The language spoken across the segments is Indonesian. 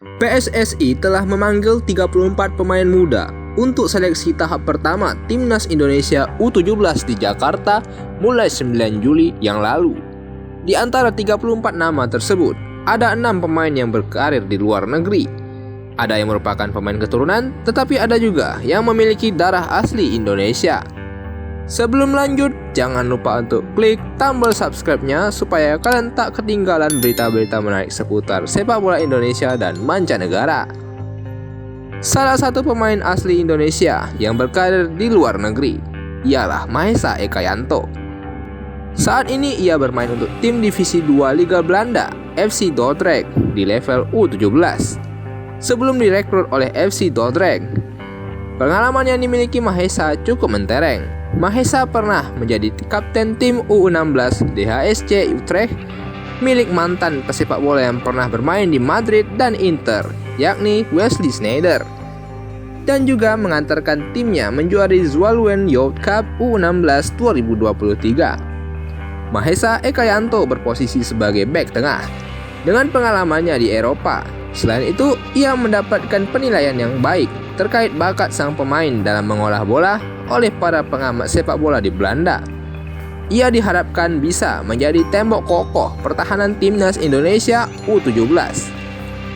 PSSI telah memanggil 34 pemain muda untuk seleksi tahap pertama Timnas Indonesia U17 di Jakarta mulai 9 Juli yang lalu. Di antara 34 nama tersebut, ada 6 pemain yang berkarir di luar negeri. Ada yang merupakan pemain keturunan, tetapi ada juga yang memiliki darah asli Indonesia. Sebelum lanjut, jangan lupa untuk klik tombol subscribe-nya supaya kalian tak ketinggalan berita-berita menarik seputar sepak bola Indonesia dan mancanegara. Salah satu pemain asli Indonesia yang berkarir di luar negeri ialah Mahesa Ekayanto. Saat ini ia bermain untuk tim Divisi 2 Liga Belanda, FC Dordrecht di level U17. Sebelum direkrut oleh FC Dordrecht, pengalaman yang dimiliki Mahesa cukup mentereng. Mahesa pernah menjadi kapten tim U16 DHSC Utrecht milik mantan pesepak bola yang pernah bermain di Madrid dan Inter, yakni Wesley Sneijder, dan juga mengantarkan timnya menjuari Zwolle Youth Cup U16 2023. Mahesa Ekayanto berposisi sebagai bek tengah dengan pengalamannya di Eropa. Selain itu, ia mendapatkan penilaian yang baik terkait bakat sang pemain dalam mengolah bola oleh para pengamat sepak bola di Belanda. Ia diharapkan bisa menjadi tembok kokoh pertahanan Timnas Indonesia U17.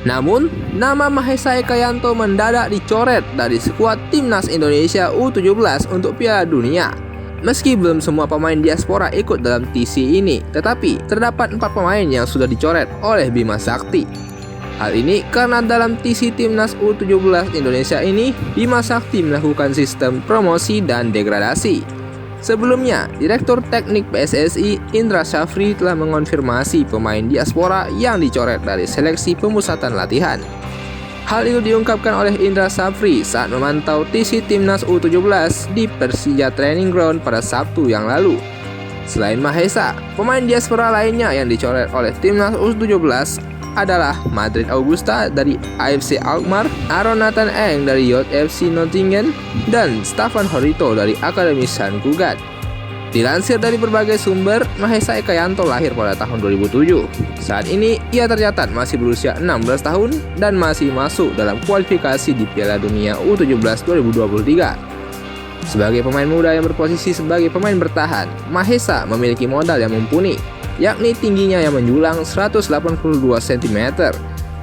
Namun, nama Mahesa Ekayanto mendadak dicoret dari skuad Timnas Indonesia U17 untuk Piala Dunia. Meski belum semua pemain diaspora ikut dalam TC ini, tetapi terdapat 4 pemain yang sudah dicoret oleh Bima Sakti. Hal ini karena dalam TC Timnas U17 Indonesia ini, Bima Sakti melakukan sistem promosi dan degradasi. Sebelumnya, Direktur Teknik PSSI Indra Syafri telah mengonfirmasi pemain diaspora yang dicoret dari seleksi pemusatan latihan. Hal itu diungkapkan oleh Indra Syafri saat memantau TC Timnas U17 di Persija Training Ground pada Sabtu yang lalu. Selain Mahesa, pemain diaspora lainnya yang dicoret oleh Timnas U17 adalah Madrid Augusta dari AFC Alkmaar, Aaron Nathan Eng dari JFC Nottingham, dan Staffan Horito dari Akademi Sant Cugat. Dilansir dari berbagai sumber, Mahesa Ekayanto lahir pada tahun 2007. Saat ini, ia tercatat masih berusia 16 tahun dan masih masuk dalam kualifikasi di Piala Dunia U17 2023. Sebagai pemain muda yang berposisi sebagai pemain bertahan, Mahesa memiliki modal yang mumpuni, yakni tingginya yang menjulang 182 cm,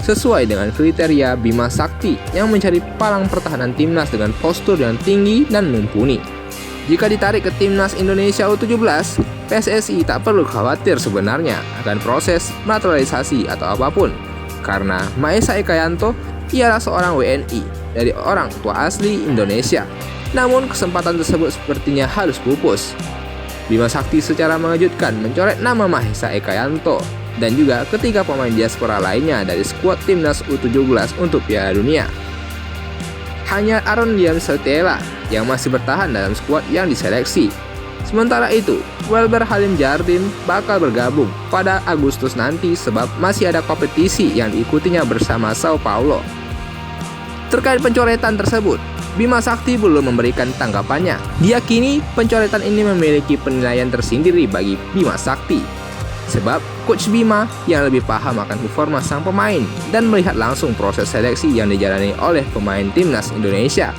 sesuai dengan kriteria Bima Sakti yang mencari palang pertahanan timnas dengan postur yang tinggi dan mumpuni. Jika ditarik ke Timnas Indonesia U17, PSSI tak perlu khawatir sebenarnya akan proses naturalisasi atau apapun, karena Mahesa Ekayanto ialah seorang WNI dari orang tua asli Indonesia. Namun kesempatan tersebut sepertinya harus pupus. Bima Sakti secara mengejutkan mencoret nama Mahesa Ekayanto dan juga ketiga pemain diaspora lainnya dari skuad Timnas U17 untuk Piala Dunia. Hanya Aaron Liam Sertela yang masih bertahan dalam skuad yang diseleksi. Sementara itu, Welber Halim Jardim bakal bergabung pada Agustus nanti sebab masih ada kompetisi yang diikutinya bersama Sao Paulo. Terkait pencoretan tersebut, Bima Sakti belum memberikan tanggapannya. Diyakini pencoretan ini memiliki penilaian tersendiri bagi Bima Sakti, sebab Coach Bima yang lebih paham akan performa sang pemain dan melihat langsung proses seleksi yang dijalani oleh pemain Timnas Indonesia.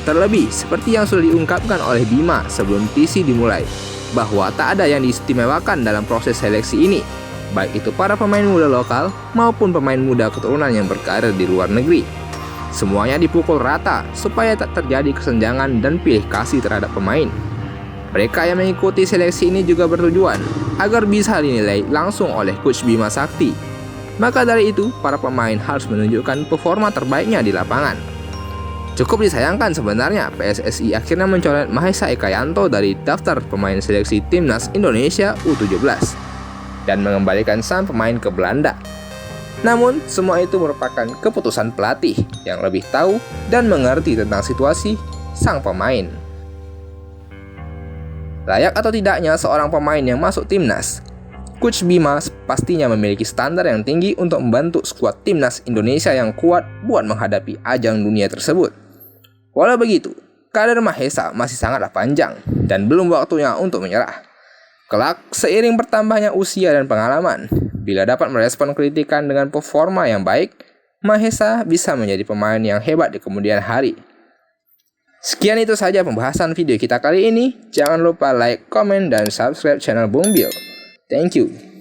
Terlebih, seperti yang sudah diungkapkan oleh Bima sebelum TC dimulai, bahwa tak ada yang diistimewakan dalam proses seleksi ini, baik itu para pemain muda lokal maupun pemain muda keturunan yang berkarir di luar negeri. Semuanya dipukul rata supaya tak terjadi kesenjangan dan pilih kasih terhadap pemain. Mereka yang mengikuti seleksi ini juga bertujuan agar bisa dinilai langsung oleh Coach Bima Sakti. Maka dari itu, para pemain harus menunjukkan performa terbaiknya di lapangan. Cukup disayangkan sebenarnya PSSI akhirnya mencoret Mahesa Ekayanto dari daftar pemain seleksi Timnas Indonesia U17 dan mengembalikan sang pemain ke Belanda. Namun, semua itu merupakan keputusan pelatih yang lebih tahu dan mengerti tentang situasi sang pemain. Layak atau tidaknya seorang pemain yang masuk timnas, Coach Bima pastinya memiliki standar yang tinggi untuk membantu skuad timnas Indonesia yang kuat buat menghadapi ajang dunia tersebut. Walau begitu, karir Mahesa masih sangatlah panjang dan belum waktunya untuk menyerah. Kelak, seiring bertambahnya usia dan pengalaman, bila dapat merespon kritikan dengan performa yang baik, Mahesa bisa menjadi pemain yang hebat di kemudian hari. Sekian itu saja pembahasan video kita kali ini. Jangan lupa like, komen, dan subscribe channel Bung Bill. Thank you.